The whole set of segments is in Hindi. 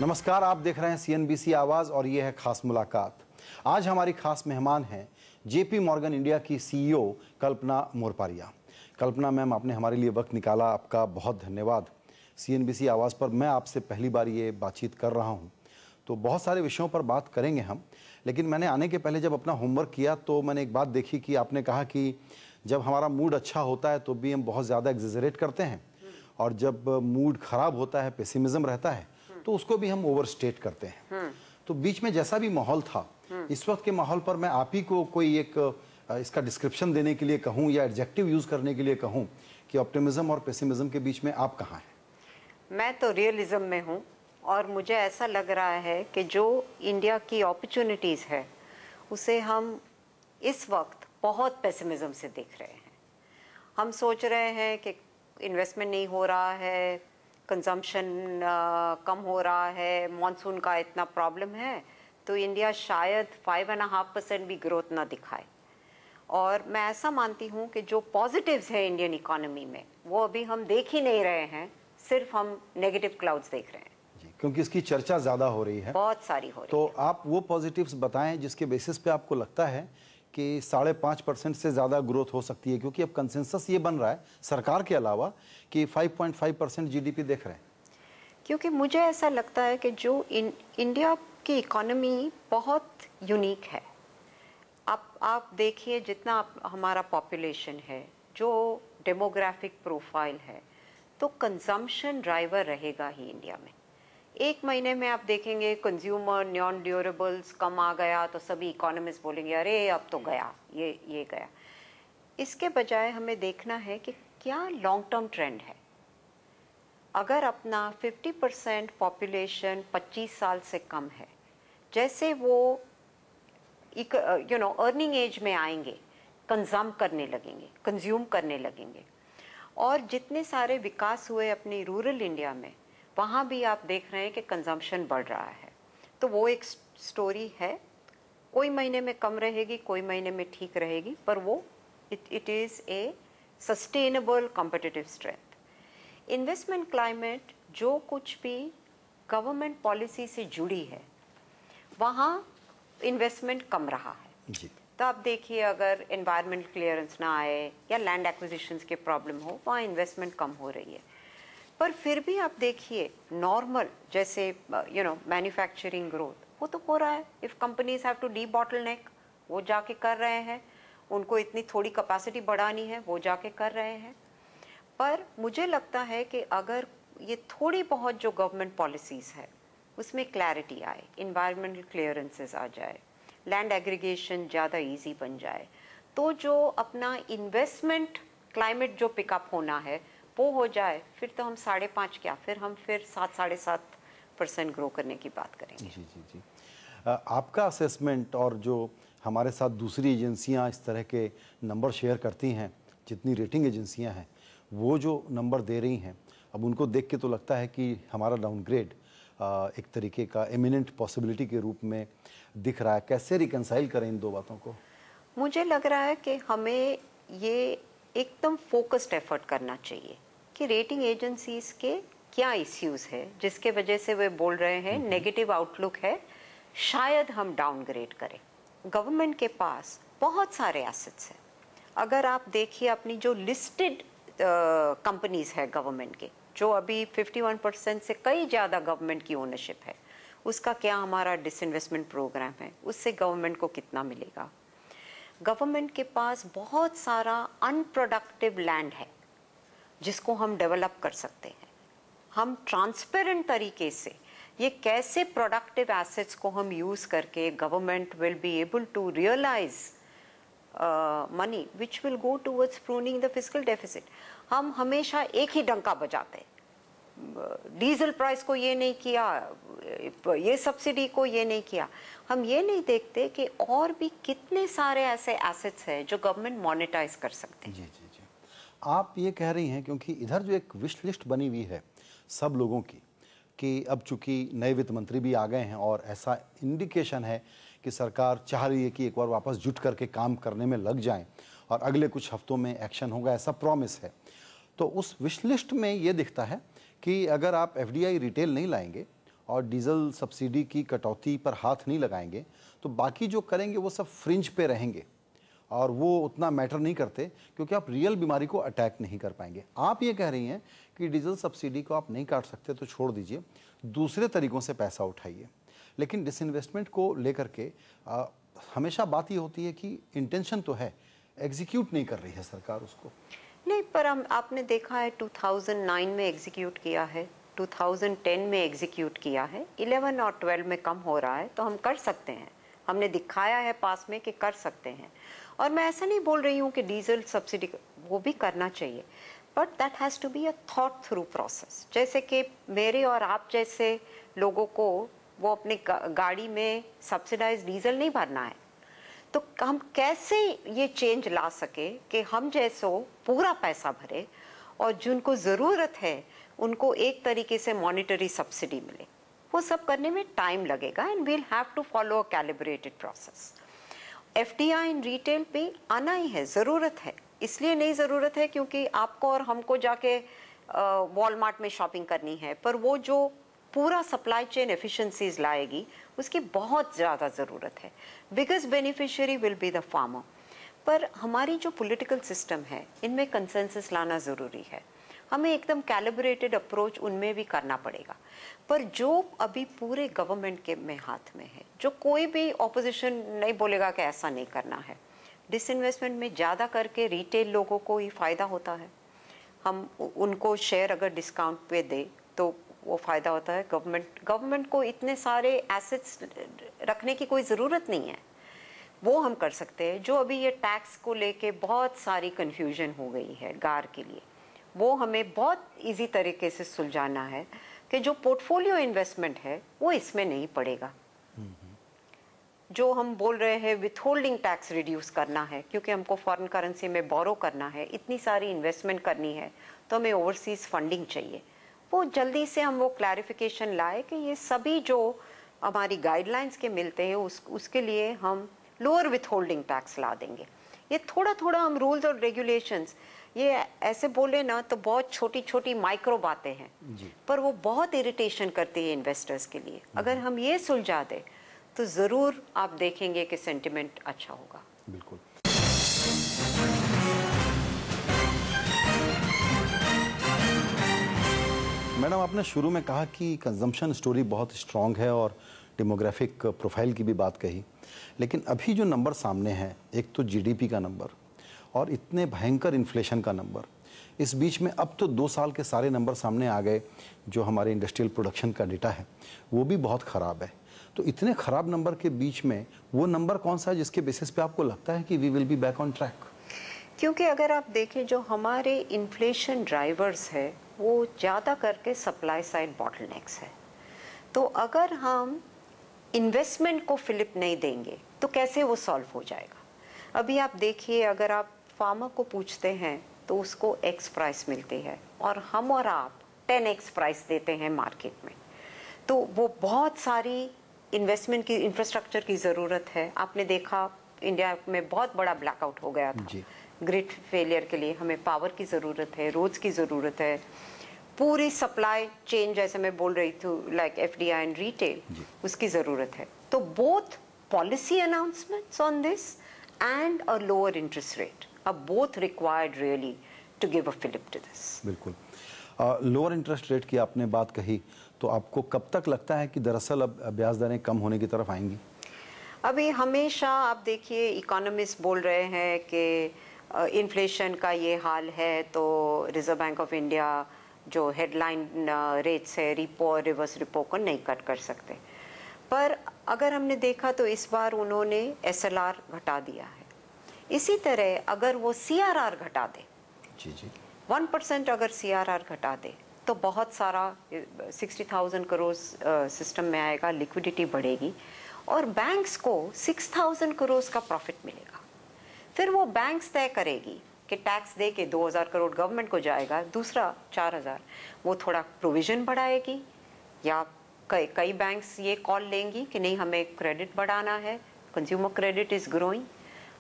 नमस्कार, आप देख रहे हैं CNBC आवाज़ और ये है खास मुलाकात। आज हमारी खास मेहमान हैं JP मॉर्गन इंडिया की CEO कल्पना मोरपारिया। कल्पना मैम, आपने हमारे लिए वक्त निकाला, आपका बहुत धन्यवाद। CNBC आवाज़ पर मैं आपसे पहली बार ये बातचीत कर रहा हूँ, तो बहुत सारे विषयों पर बात करेंगे हम, लेकिन मैंने आने के पहले जब अपना होमवर्क किया तो मैंने एक बात देखी कि आपने कहा कि जब हमारा मूड अच्छा होता है तो भी हम बहुत ज़्यादा एग्जेजरेट करते हैं, और जब मूड ख़राब होता है, पेसिमिज्म रहता है, तो उसको भी हम ओवरस्टेट करते हैं। तो बीच में जैसा भी माहौल था, इस वक्त के माहौल पर मैं आप ही को कोई एक इसका डिस्क्रिप्शन देने के लिए कहूँ या एडजेक्टिव यूज़ करने के लिए कहूँ कि ऑप्टिमिज्म और पेसिमिज्म के बीच में आप कहाँ हैं? मैं तो रियलिज्म में हूँ, और मुझे ऐसा लग रहा है कि जो इंडिया की अपॉर्चुनिटीज़ है उसे हम इस वक्त बहुत पेसिमिज्म से देख रहे हैं। हम सोच रहे हैं कि इन्वेस्टमेंट नहीं हो रहा है, कंजम्पशन कम हो रहा है, मॉनसून का इतना प्रॉब्लम है, तो इंडिया शायद 5.5% भी ग्रोथ ना दिखाए। और मैं ऐसा मानती हूँ कि जो पॉजिटिव्स है इंडियन इकोनॉमी में वो अभी हम देख ही नहीं रहे हैं, सिर्फ हम नेगेटिव क्लाउड्स देख रहे हैं जी, क्योंकि इसकी चर्चा ज़्यादा हो रही है, बहुत सारी हो रही तो है। आप वो पॉजिटिव्स बताएं जिसके बेसिस पे आपको लगता है कि 5.5% से ज़्यादा ग्रोथ हो सकती है, क्योंकि अब कंसेंसस ये बन रहा है सरकार के अलावा कि 5.5% GDP देख रहे हैं। क्योंकि मुझे ऐसा लगता है कि जो इंडिया की इकोनॉमी बहुत यूनिक है। आप देखिए, जितना हमारा पॉपुलेशन है, जो डेमोग्राफिक प्रोफाइल है, तो कंजम्पशन ड्राइवर रहेगा ही इंडिया में। एक महीने में आप देखेंगे कंज्यूमर नॉन ड्यूरेबल्स कम आ गया तो सभी इकोनॉमिस्ट बोलेंगे अरे अब तो गया, ये गया। इसके बजाय हमें देखना है कि क्या लॉन्ग टर्म ट्रेंड है। अगर अपना 50% पॉपुलेशन 25 साल से कम है, जैसे वो अर्निंग एज में आएंगे, कंज्यूम करने लगेंगे, और जितने सारे विकास हुए अपनी रूरल इंडिया में, वहाँ भी आप देख रहे हैं कि कंजम्पशन बढ़ रहा है। तो वो एक स्टोरी है, कोई महीने में कम रहेगी, कोई महीने में ठीक रहेगी, पर वो it is a sustainable competitive strength. Investment climate जो कुछ भी गवर्नमेंट पॉलिसी से जुड़ी है वहाँ इन्वेस्टमेंट कम रहा है जी। तो आप देखिए, अगर एनवायरमेंट क्लियरेंस ना आए या लैंड एक्विजिशंस के प्रॉब्लम हो, वहाँ इन्वेस्टमेंट कम हो रही है। पर फिर भी आप देखिए, नॉर्मल जैसे मैन्युफैक्चरिंग ग्रोथ वो तो हो रहा है। If companies have to debottleneck, वो जाके कर रहे हैं। उनको इतनी थोड़ी कैपेसिटी बढ़ानी है, वो जाके कर रहे हैं। पर मुझे लगता है कि अगर ये थोड़ी बहुत जो गवर्नमेंट पॉलिसीज़ है उसमें क्लैरिटी आए, इन्वायरमेंटल क्लियरेंसेस आ जाए, लैंड एग्रीगेशन ज़्यादा इजी बन जाए, तो जो अपना इन्वेस्टमेंट क्लाइमेट जो पिकअप होना है वो हो जाए, फिर तो हम 5.5 क्या, फिर हम 7-7.5% ग्रो करने की बात करेंगे। जी जी जी। आपका असेसमेंट, और जो हमारे साथ दूसरी एजेंसियां इस तरह के नंबर शेयर करती हैं, जितनी रेटिंग एजेंसियां हैं वो जो नंबर दे रही हैं, अब उनको देख के तो लगता है कि हमारा डाउनग्रेड एक तरीके का इमिनेंट पॉसिबिलिटी के रूप में दिख रहा है। कैसे रिकंसाइल करें इन दो बातों को? मुझे लग रहा है कि हमें ये एकदम फोकस्ड एफर्ट करना चाहिए कि रेटिंग एजेंसीज के क्या इश्यूज है जिसके वजह से वे बोल रहे हैं नेगेटिव आउटलुक है, शायद हम डाउनग्रेड करें। गवर्नमेंट के पास बहुत सारे एसेट्स हैं। अगर आप देखिए, अपनी जो लिस्टेड कंपनीज है गवर्नमेंट के, जो अभी 51% से कई ज़्यादा गवर्नमेंट की ओनरशिप है, उसका क्या हमारा डिसइन्वेस्टमेंट प्रोग्राम है, उससे गवर्नमेंट को कितना मिलेगा। गवर्नमेंट के पास बहुत सारा अनप्रोडक्टिव लैंड है जिसको हम डेवलप कर सकते हैं। हम ट्रांसपेरेंट तरीके से ये कैसे प्रोडक्टिव एसेट्स को हम यूज़ करके government will be able to realise money which will go towards pruning the fiscal deficit. हम हमेशा एक ही डंका बजाते, डीजल प्राइस को ये नहीं किया, ये सब्सिडी को ये नहीं किया। हम ये नहीं देखते कि और भी कितने सारे ऐसे एसेट्स हैं जो गवर्नमेंट मोनेटाइज कर सकते हैं। जी जी जी। आप ये कह रही हैं क्योंकि इधर जो एक विश लिस्ट बनी हुई है सब लोगों की, कि अब चूंकि नए वित्त मंत्री भी आ गए हैं और ऐसा इंडिकेशन है कि सरकार चाह रही है कि एक बार वापस जुट करके काम करने में लग जाएं और अगले कुछ हफ्तों में एक्शन होगा, ऐसा प्रॉमिस है। तो उस विश लिस्ट में ये दिखता है कि अगर आप FDI रिटेल नहीं लाएंगे और डीजल सब्सिडी की कटौती पर हाथ नहीं लगाएंगे तो बाकी जो करेंगे वो सब फ्रिंज पे रहेंगे और वो उतना मैटर नहीं करते, क्योंकि आप रियल बीमारी को अटैक नहीं कर पाएंगे। आप ये कह रही हैं कि डीजल सब्सिडी को आप नहीं काट सकते तो छोड़ दीजिए, दूसरे तरीकों से पैसा उठाइए। लेकिन डिसइन्वेस्टमेंट को लेकर के हमेशा बात ये होती है कि इंटेंशन तो है, एग्जीक्यूट नहीं कर रही है सरकार उसको। नहीं, पर हम आपने देखा है 2009 में एग्जीक्यूट किया है, 2010 में एग्जीक्यूट किया है, 11 और 12 में कम हो रहा है, तो हम कर सकते हैं। हमने दिखाया है पास में कि कर सकते हैं। और मैं ऐसा नहीं बोल रही हूँ कि डीजल सब्सिडी वो भी करना चाहिए, but that has to be a thought through process. जैसे कि मेरे और आप जैसे लोगों को वो अपने गाड़ी में सब्सिडाइज डीजल नहीं भरना है, तो हम कैसे ये चेंज ला सके कि हम जैसो पूरा पैसा भरे और जिनको ज़रूरत है उनको एक तरीके से मॉनिटरी सब्सिडी मिले। वो सब करने में टाइम लगेगा and we'll have to follow a calibrated process. FDI in retail पे आना ही है, ज़रूरत है। इसलिए नहीं ज़रूरत है क्योंकि आपको और हमको जाके वॉलमार्ट में शॉपिंग करनी है, पर वो जो पूरा सप्लाई चेन एफिशिएंसीज लाएगी उसकी बहुत ज़्यादा ज़रूरत है। Biggest beneficiary will be the farmer. पर हमारी जो पॉलिटिकल सिस्टम है इनमें कंसेंसस लाना ज़रूरी है। हमें एकदम कैलिब्रेटेड अप्रोच उनमें भी करना पड़ेगा। पर जो अभी पूरे गवर्नमेंट के में हाथ में है, जो कोई भी ऑपोजिशन नहीं बोलेगा कि ऐसा नहीं करना है, डिसइन्वेस्टमेंट में ज़्यादा करके रिटेल लोगों को ही फ़ायदा होता है। हम उनको शेयर अगर डिस्काउंट पे दे तो वो फ़ायदा होता है। गवर्नमेंट को इतने सारे एसेट्स रखने की कोई ज़रूरत नहीं है, वो हम कर सकते हैं। जो अभी ये टैक्स को लेके बहुत सारी कन्फ्यूजन हो गई है गार के लिए, वो हमें बहुत इजी तरीके से सुलझाना है कि जो पोर्टफोलियो इन्वेस्टमेंट है वो इसमें नहीं पड़ेगा। जो हम बोल रहे हैं विथहोल्डिंग टैक्स रिड्यूस करना है, क्योंकि हमको फॉरेन करेंसी में बोरो करना है, इतनी सारी इन्वेस्टमेंट करनी है, तो हमें ओवरसीज फंडिंग चाहिए। वो जल्दी से हम वो क्लैरिफिकेशन लाए कि ये सभी जो हमारी गाइडलाइंस के मिलते हैं उसके लिए हम लोअर विथहोल्डिंग टैक्स ला देंगे। ये थोड़ा थोड़ा हम रूल्स और रेगुलेशंस, ये ऐसे बोले ना तो बहुत छोटी छोटी माइक्रो बातें हैं, पर वो बहुत इरिटेशन करती है इन्वेस्टर्स के लिए। अगर हम ये सुलझा दें तो ज़रूर आप देखेंगे कि सेंटिमेंट अच्छा होगा। बिल्कुल। मैडम, आपने शुरू में कहा कि कंजम्पशन स्टोरी बहुत स्ट्रांग है और डेमोग्राफिक प्रोफाइल की भी बात कही, लेकिन अभी जो नंबर सामने हैं, एक तो जीडीपी का नंबर और इतने भयंकर इन्फ्लेशन का नंबर, इस बीच में अब तो 2 साल के सारे नंबर सामने आ गए। जो हमारे इंडस्ट्रियल प्रोडक्शन का डेटा है वो भी बहुत ख़राब है। तो इतने ख़राब नंबर के बीच में वो नंबर कौन सा है जिसके बेसिस पे आपको लगता है कि we will be back on track? क्योंकि अगर आप देखें जो हमारे इन्फ्लेशन ड्राइवर्स है वो ज़्यादा करके सप्लाई साइड बॉटलनेक्स है। तो अगर हम इन्वेस्टमेंट को फिलिप नहीं देंगे तो कैसे वो सॉल्व हो जाएगा? अभी आप देखिए, अगर आप फार्मर को पूछते हैं तो उसको एक्स प्राइस मिलती है और हम और आप 10x प्राइस देते हैं मार्केट में। तो वो बहुत सारी इन्वेस्टमेंट की, इंफ्रास्ट्रक्चर की ज़रूरत है। आपने देखा इंडिया में बहुत बड़ा ब्लैकआउट हो गया था ग्रिड फेलियर के लिए। हमें पावर की ज़रूरत है, रोड्स की ज़रूरत है, पूरी सप्लाई चेन जैसे मैं बोल रही थी लाइक एफडीआई एंड रिटेल, उसकी ज़रूरत है। तो both policy announcements on this and a lower interest rate are both required really to give a fillip to this. बिल्कुल। लोअर इंटरेस्ट रेट की आपने बात कही, तो आपको कब तक लगता है कि दरअसल अब ब्याज दरें कम होने की तरफ आएंगी? अभी हमेशा आप देखिए इकोनॉमिस्ट बोल रहे हैं कि इन्फ्लेशन का ये हाल है तो रिजर्व बैंक ऑफ इंडिया जो हेडलाइन रेट्स है रिपो और रिवर्स रिपो को नहीं कट कर सकते। पर अगर हमने देखा तो इस बार उन्होंने एसएलआर घटा दिया है। इसी तरह अगर वो सीआरआर घटा दे, 1% अगर सीआरआर घटा दे तो बहुत सारा 60,000 करोड़ सिस्टम में आएगा, लिक्विडिटी बढ़ेगी और बैंक्स को 6,000 करोड़ का प्रॉफिट मिलेगा। फिर वो बैंक्स तय करेगी कि टैक्स दे के 2,000 करोड़ गवर्नमेंट को जाएगा, दूसरा 4,000 वो थोड़ा प्रोविजन बढ़ाएगी, या कई बैंक्स ये कॉल लेंगी कि नहीं हमें क्रेडिट बढ़ाना है, कंज्यूमर क्रेडिट इज़ ग्रोइंग,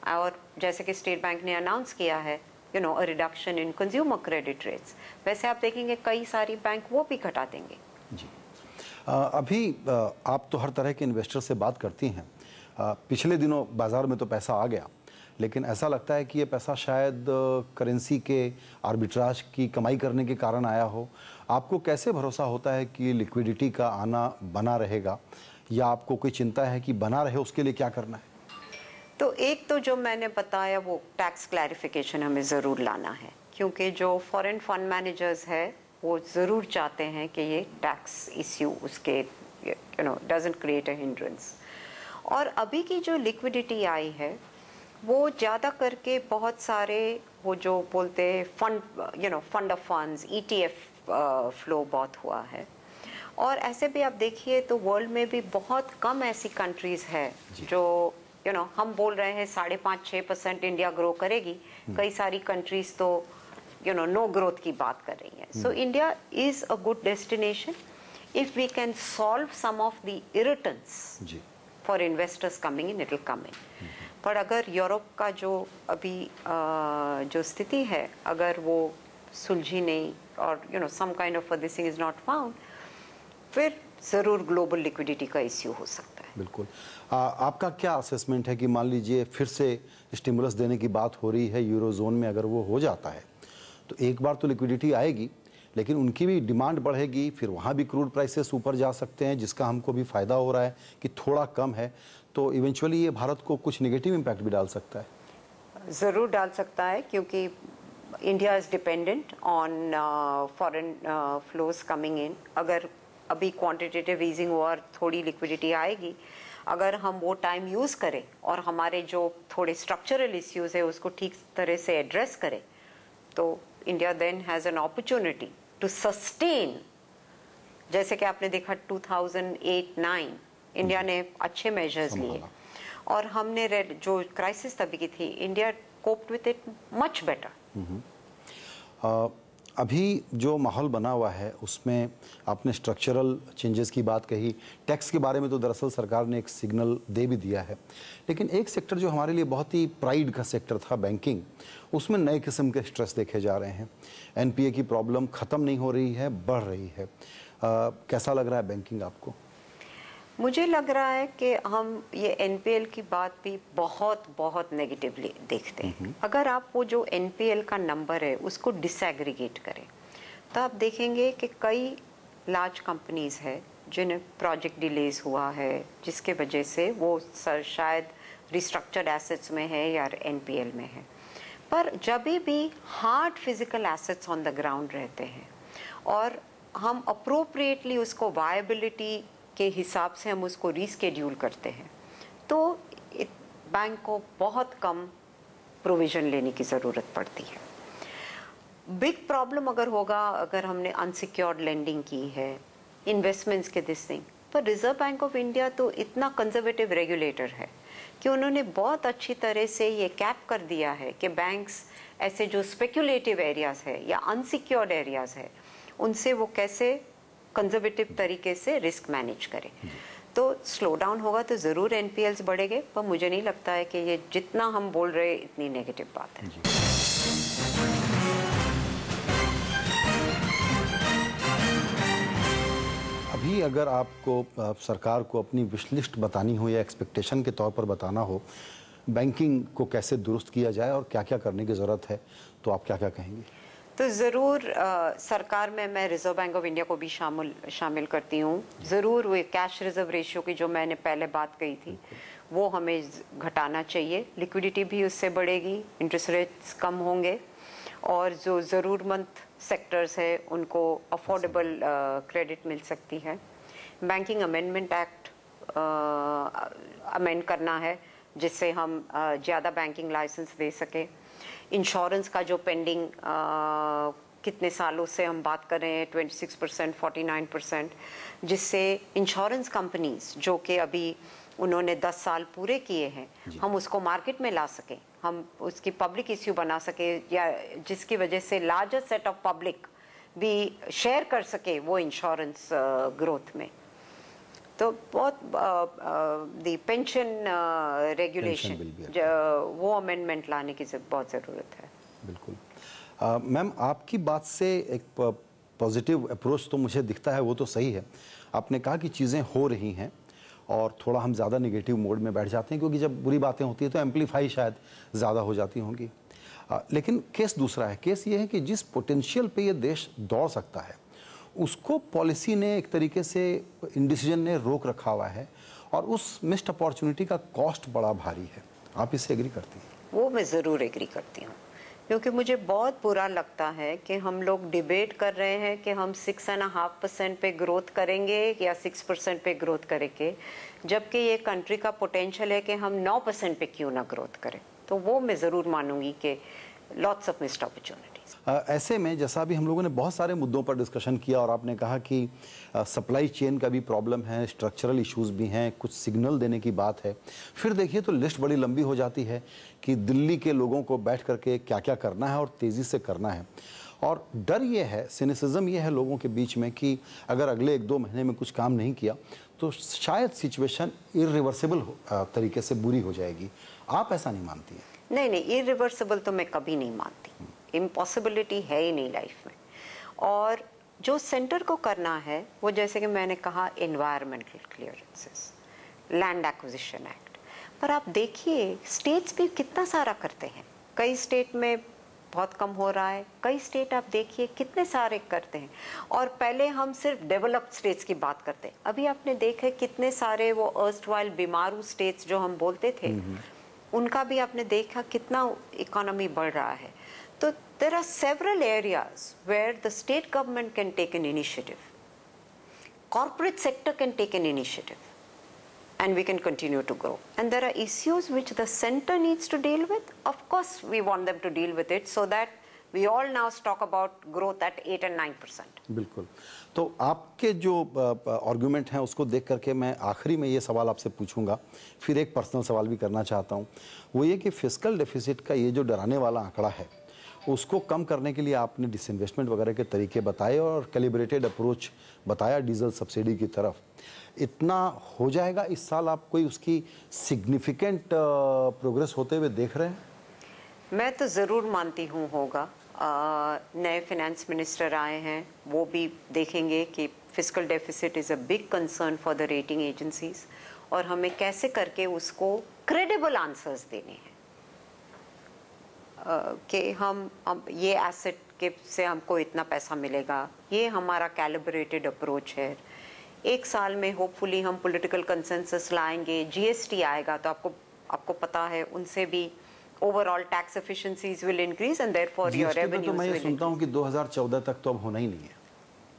और जैसे कि स्टेट बैंक ने अनाउंस किया है a reduction in consumer credit rates, वैसे आप देखेंगे कई सारी बैंक वो भी घटा देंगे। जी। अभी आप तो हर तरह के इन्वेस्टर से बात करती हैं। पिछले दिनों बाज़ार में तो पैसा आ गया, लेकिन ऐसा लगता है कि ये पैसा शायद करेंसी के आर्बिट्राज की कमाई करने के कारण आया हो। आपको कैसे भरोसा होता है कि लिक्विडिटी का आना बना रहेगा, या आपको कोई चिंता है कि बना रहे, उसके लिए क्या करना है? तो एक तो जो मैंने बताया वो टैक्स क्लैरिफिकेशन हमें ज़रूर लाना है, क्योंकि जो फॉरेन फंड मैनेजर्स है वो ज़रूर चाहते हैं कि ये टैक्स इश्यू उसके डजंट क्रिएट अ हिंड्रेंस। और अभी की जो लिक्विडिटी आई है वो ज़्यादा करके बहुत सारे वो जो बोलते हैं fund of funds ETF flow बहुत हुआ है। और ऐसे भी आप देखिए तो वर्ल्ड में भी बहुत कम ऐसी कंट्रीज़ है जो हम बोल रहे हैं 5.5-6% इंडिया ग्रो करेगी, कई सारी कंट्रीज तो नो ग्रोथ की बात कर रही है। So India is a good destination if we can solve some of the irritants for investors coming in, it will come in. पर अगर यूरोप का जो अभी जो स्थिति है अगर वो सुलझी नहीं और some kind of this thing is not found, फिर ज़रूर ग्लोबल लिक्विडिटी का इश्यू हो सकता है। बिल्कुल। आपका क्या असेसमेंट है कि मान लीजिए फिर से स्टिमुलस देने की बात हो रही है यूरो जोन में, अगर वो हो जाता है तो एक बार तो लिक्विडिटी आएगी, लेकिन उनकी भी डिमांड बढ़ेगी, फिर वहाँ भी क्रूड प्राइसेस ऊपर जा सकते हैं, जिसका हमको भी फ़ायदा हो रहा है कि थोड़ा कम है, तो इवेंचुअली ये भारत को कुछ नेगेटिव इम्पैक्ट भी डाल सकता है। ज़रूर डाल सकता है, क्योंकि India is dependent on foreign flows coming in. अगर अभी क्वांटिटेटिव ईजिंग और थोड़ी लिक्विडिटी आएगी, अगर हम वो टाइम यूज़ करें और हमारे जो थोड़े स्ट्रक्चरल इश्यूज़ है उसको ठीक तरह से एड्रेस करें, तो India then has an opportunity to sustain. जैसे कि आपने देखा 2008-9 इंडिया ने अच्छे मेजर्स लिए और हमने जो क्राइसिस तभी की थी, India coped with it much better. अभी जो माहौल बना हुआ है उसमें आपने स्ट्रक्चरल चेंजेस की बात कही, टैक्स के बारे में तो दरअसल सरकार ने एक सिग्नल दे भी दिया है, लेकिन एक सेक्टर जो हमारे लिए बहुत ही प्राइड का सेक्टर था, बैंकिंग, उसमें नए किस्म के स्ट्रेस देखे जा रहे हैं। NPA की प्रॉब्लम ख़त्म नहीं हो रही है, बढ़ रही है। कैसा लग रहा है बैंकिंग आपको? मुझे लग रहा है कि हम ये NPL की बात भी बहुत बहुत नेगेटिवली देखते हैं। अगर आप वो जो NPL का नंबर है उसको डिसएग्रीगेट करें तो आप देखेंगे कि कई लार्ज कंपनीज है जिन्हें प्रोजेक्ट डिलेज हुआ है, जिसके वजह से वो शायद रिस्ट्रक्चर्ड एसेट्स में है या NPL में है। पर जब भी hard physical assets on the ground रहते हैं और हम अप्रोप्रिएटली उसको वायबिलिटी के हिसाब से हम उसको रीस्केड्यूल करते हैं, तो बैंक को बहुत कम प्रोविजन लेने की ज़रूरत पड़ती है। बिग प्रॉब्लम अगर होगा अगर हमने अनसिक्योर्ड लेंडिंग की है, इन्वेस्टमेंट्स के दिस थिंग, पर रिजर्व बैंक ऑफ इंडिया तो इतना कंजर्वेटिव रेगुलेटर है कि उन्होंने बहुत अच्छी तरह से ये कैप कर दिया है कि बैंक्स ऐसे जो स्पेक्युलेटिव एरियाज है या अनसिक्योर्ड एरियाज है उनसे वो कैसे कंजर्वेटिव तरीके से रिस्क मैनेज करें। तो स्लो डाउन होगा तो ज़रूर NPLs बढ़ेंगे, पर मुझे नहीं लगता है कि ये जितना हम बोल रहे हैं इतनी नेगेटिव बात है। अभी अगर आपको सरकार को अपनी विश लिस्ट बतानी हो या एक्सपेक्टेशन के तौर पर बताना हो बैंकिंग को कैसे दुरुस्त किया जाए और क्या क्या करने की ज़रूरत है, तो आप क्या क्या कहेंगे? तो ज़रूर सरकार में मैं रिजर्व बैंक ऑफ इंडिया को भी शामिल करती हूँ। ज़रूर वो कैश रिजर्व रेशियो की जो मैंने पहले बात कही थी वो हमें घटाना चाहिए, लिक्विडिटी भी उससे बढ़ेगी, इंटरेस्ट रेट्स कम होंगे और जो ज़रूरतमंद सेक्टर्स है उनको अफोर्डेबल क्रेडिट मिल सकती है। बैंकिंग अमेंडमेंट एक्ट अमेंड करना है जिससे हम ज़्यादा बैंकिंग लाइसेंस दे सकें। इंश्योरेंस का जो पेंडिंग कितने सालों से हम बात कर रहे हैं 26%, 49%, जिससे इंश्योरेंस कंपनीज जो कि अभी उन्होंने 10 साल पूरे किए हैं हम उसको मार्केट में ला सकें, हम उसकी पब्लिक इश्यू बना सके या जिसकी वजह से लार्जर सेट ऑफ पब्लिक भी शेयर कर सके वो इंश्योरेंस ग्रोथ में। तो बहुत द पेंशन रेगुलेशन वो अमेंडमेंट लाने की बहुत ज़रूरत है। बिल्कुल। मैम, आपकी बात से एक पॉजिटिव अप्रोच तो मुझे दिखता है, वो तो सही है। आपने कहा कि चीज़ें हो रही हैं और थोड़ा हम ज़्यादा नेगेटिव मोड में बैठ जाते हैं, क्योंकि जब बुरी बातें होती हैं तो एम्पलीफाई शायद ज़्यादा हो जाती होंगी। लेकिन केस दूसरा है। केस ये है कि जिस पोटेंशियल पे ये देश दौड़ सकता है उसको पॉलिसी ने एक तरीके से, इंडिसीजन ने रोक रखा हुआ है और उस मिस्ड अपॉर्चुनिटी का कॉस्ट बड़ा भारी है। आप इससे एग्री करती हैं? वो मैं ज़रूर एग्री करती हूँ, क्योंकि मुझे बहुत बुरा लगता है कि हम लोग डिबेट कर रहे हैं कि हम 6.5% पे ग्रोथ करेंगे या 6% पे ग्रोथ करेंगे, जबकि ये कंट्री का पोटेंशियल है कि हम 9% पे क्यों ना ग्रोथ करें। तो वो मैं ज़रूर मानूंगी कि लॉट्स ऑफ मिस्ड अपॉर्चुनिटीज। ऐसे में जैसा अभी हम लोगों ने बहुत सारे मुद्दों पर डिस्कशन किया और आपने कहा कि सप्लाई चेन का भी प्रॉब्लम है, स्ट्रक्चरल इश्यूज भी हैं, कुछ सिग्नल देने की बात है। फिर देखिए तो लिस्ट बड़ी लंबी हो जाती है कि दिल्ली के लोगों को बैठ करके क्या क्या करना है और तेज़ी से करना है। और डर ये है, सिनिसिज्म ये है लोगों के बीच में कि अगर अगले 1-2 महीने में कुछ काम नहीं किया तो शायद सिचुएशन इरिवर्सिबल तरीके से बुरी हो जाएगी। आप ऐसा नहीं मानती हैं? नहीं नहीं, इरिवर्सिबल तो मैं कभी नहीं मानती। इम्पॉसिबिलिटी है ही नहीं लाइफ में। और जो सेंटर को करना है वो, जैसे कि मैंने कहा, environmental clearances, land acquisition act, पर आप देखिए स्टेट्स भी कितना सारा करते हैं। कई स्टेट में बहुत कम हो रहा है, कई स्टेट आप देखिए कितने सारे करते हैं। और पहले हम सिर्फ डेवलप्ड स्टेट्स की बात करते हैं, अभी आपने देखा कितने सारे वो अर्स्टवाइल बीमारू स्टेट्स जो हम बोलते थे, उनका भी आपने देखा कितना इकोनॉमी बढ़ रहा है। तो there are several areas where the state government can take an initiative, corporate sector can take an initiative, and we can continue to grow. And there are issues which the center needs to deal with. Of course we want them to deal with it, so that we all now talk about growth at 8 and 9%. बिल्कुल। तो आपके जो आर्गुमेंट हैं उसको देख करके मैं आखिरी में ये सवाल आपसे पूछूंगा, फिर एक पर्सनल सवाल भी करना चाहता हूँ। वो ये कि फिस्कल डेफिसिट का ये जो डराने वाला आंकड़ा है उसको कम करने के लिए आपने डिसइन्वेस्टमेंट वगैरह के तरीके बताए और कैलिब्रेटेड अप्रोच बताया डीजल सब्सिडी की तरफ। इतना हो जाएगा इस साल? आप कोई उसकी सिग्निफिकेंट प्रोग्रेस होते हुए देख रहे हैं? मैं तो ज़रूर मानती हूँ होगा। नए फाइनेंस मिनिस्टर आए हैं, वो भी देखेंगे कि fiscal deficit is a big concern for the rating agencies, और हमें कैसे करके उसको क्रेडिबल आंसर्स देने हैं कि हम ये एसेट के से हमको इतना पैसा मिलेगा, ये हमारा कैलिब्रेटेड अप्रोच है। एक साल में होपफुली हम पॉलिटिकल कंसेंसस लाएंगे, जीएसटी आएगा, तो आपको पता है उनसे भी overall tax efficiencies will increase and therefore your revenues तो मैं ये सुनता हूँ कि 2014 तक तो अब होना ही नहीं है।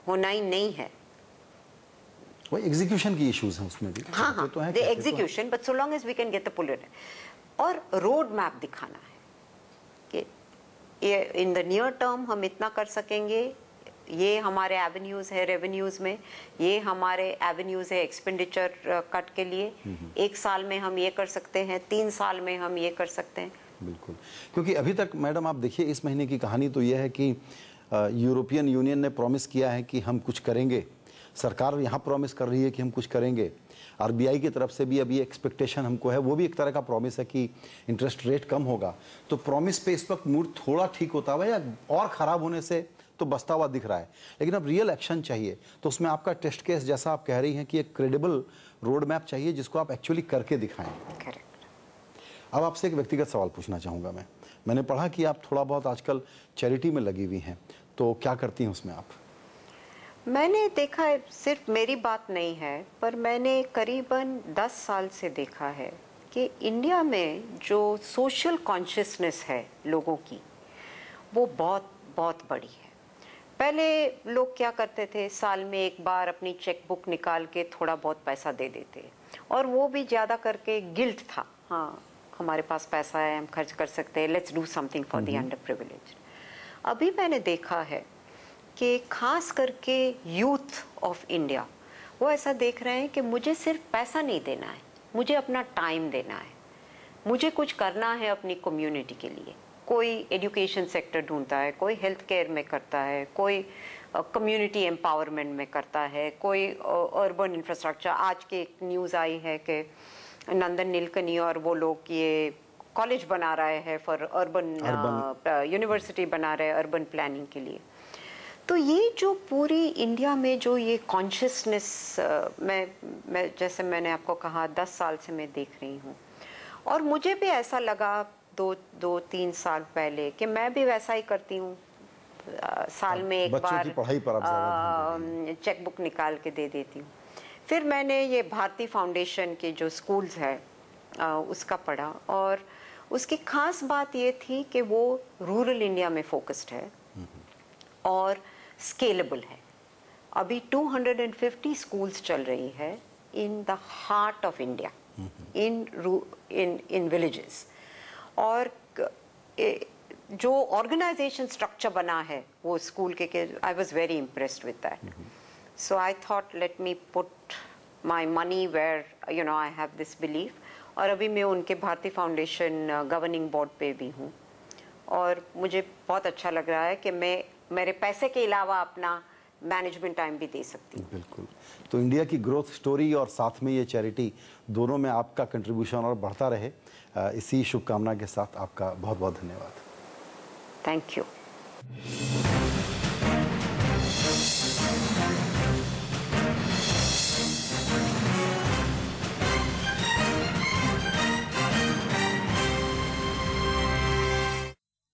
होना ही नहीं है, वो एग्जीक्यूशन की इश्यूज हैं उसमें भी। हाँ, तो है the execution, but so long as we can get the political और रोड मैप दिखाना है कि ये इन द नियर टर्म हम इतना कर सकेंगे, ये हमारे एवेन्यूज है रेवेन्यूज में, ये हमारे एवेन्यूज है एक्सपेंडिचर कट के लिए, एक साल में हम ये कर सकते हैं, 3 साल में हम ये कर सकते हैं। बिल्कुल, क्योंकि अभी तक मैडम आप देखिए इस महीने की कहानी तो यह है कि यूरोपियन यूनियन ने प्रॉमिस किया है कि हम कुछ करेंगे, सरकार यहाँ प्रॉमिस कर रही है कि हम कुछ करेंगे, आरबीआई की तरफ से भी अभी एक्सपेक्टेशन हमको है, वो भी एक तरह का प्रॉमिस है कि इंटरेस्ट रेट कम होगा। तो प्रॉमिस पे इस वक्त मूड थोड़ा ठीक होता हुआ या और ख़राब होने से तो बचता हुआ दिख रहा है, लेकिन अब रियल एक्शन चाहिए। तो उसमें आपका टेस्ट केस जैसा आप कह रही हैं कि एक क्रेडिबल रोड मैप चाहिए जिसको आप एक्चुअली करके दिखाएं। करेक्ट। अब आपसे एक व्यक्तिगत सवाल पूछना चाहूँगा मैंने पढ़ा कि आप थोड़ा बहुत आजकल चैरिटी में लगी हुई हैं, तो क्या करती हैं उसमें आप? मैंने देखा है, सिर्फ मेरी बात नहीं है, पर मैंने करीबन 10 साल से देखा है कि इंडिया में जो सोशल कॉन्शियसनेस है लोगों की, वो बहुत बहुत बड़ी है। पहले लोग क्या करते थे, साल में एक बार अपनी चेक बुक निकाल के थोड़ा बहुत पैसा दे देते, और वो भी ज़्यादा करके गिल्ट था, हाँ हमारे पास पैसा है, हम खर्च कर सकते हैं, let's do something for the under privileged. अभी मैंने देखा है कि खास करके यूथ ऑफ इंडिया वो ऐसा देख रहे हैं कि मुझे सिर्फ पैसा नहीं देना है, मुझे अपना टाइम देना है, मुझे कुछ करना है अपनी कम्युनिटी के लिए। कोई एजुकेशन सेक्टर ढूंढता है, कोई हेल्थ केयर में करता है, कोई कम्युनिटी एम्पावरमेंट में करता है, कोई अर्बन इंफ्रास्ट्रक्चर। आज की एक न्यूज़ आई है कि नंदन नीलकनी और वो लोग ये कॉलेज बना रहे हैं फॉर अर्बन यूनिवर्सिटी बना रहे हैं अर्बन प्लानिंग के लिए। तो ये जो पूरी इंडिया में जो ये कॉन्शियसनेस, मैं जैसे मैंने आपको कहा 10 साल से मैं देख रही हूँ, और मुझे भी ऐसा लगा 2-3 साल पहले कि मैं भी वैसा ही करती हूँ। साल में एक बच्चों बार की पढ़ाई पर आप ज़्यादा ध्यान दे रही हैं। चेक बुक निकाल के दे देती हूँ। फिर मैंने ये भारती फाउंडेशन के जो स्कूल्स है उसका पढ़ा, और उसकी खास बात ये थी कि वो रूरल इंडिया में फोकस्ड है और स्केलेबल है। अभी 250 स्कूल्स चल रही है in the heart of India, in villages, और जो ऑर्गेनाइजेशन स्ट्रक्चर बना है वो स्कूल के I was very impressed with that. So I thought let me put my money where you know I have this belief, और अभी मैं उनके भारती फाउंडेशन गवर्निंग बोर्ड पे भी हूँ, और मुझे बहुत अच्छा लग रहा है कि मैं मेरे पैसे के अलावा अपना मैनेजमेंट टाइम भी दे सकती हूँ। बिल्कुल। तो इंडिया की ग्रोथ स्टोरी और साथ में ये चैरिटी, दोनों में आपका कंट्रीब्यूशन और बढ़ता रहे, इसी शुभकामना के साथ आपका बहुत बहुत धन्यवाद। Thank you.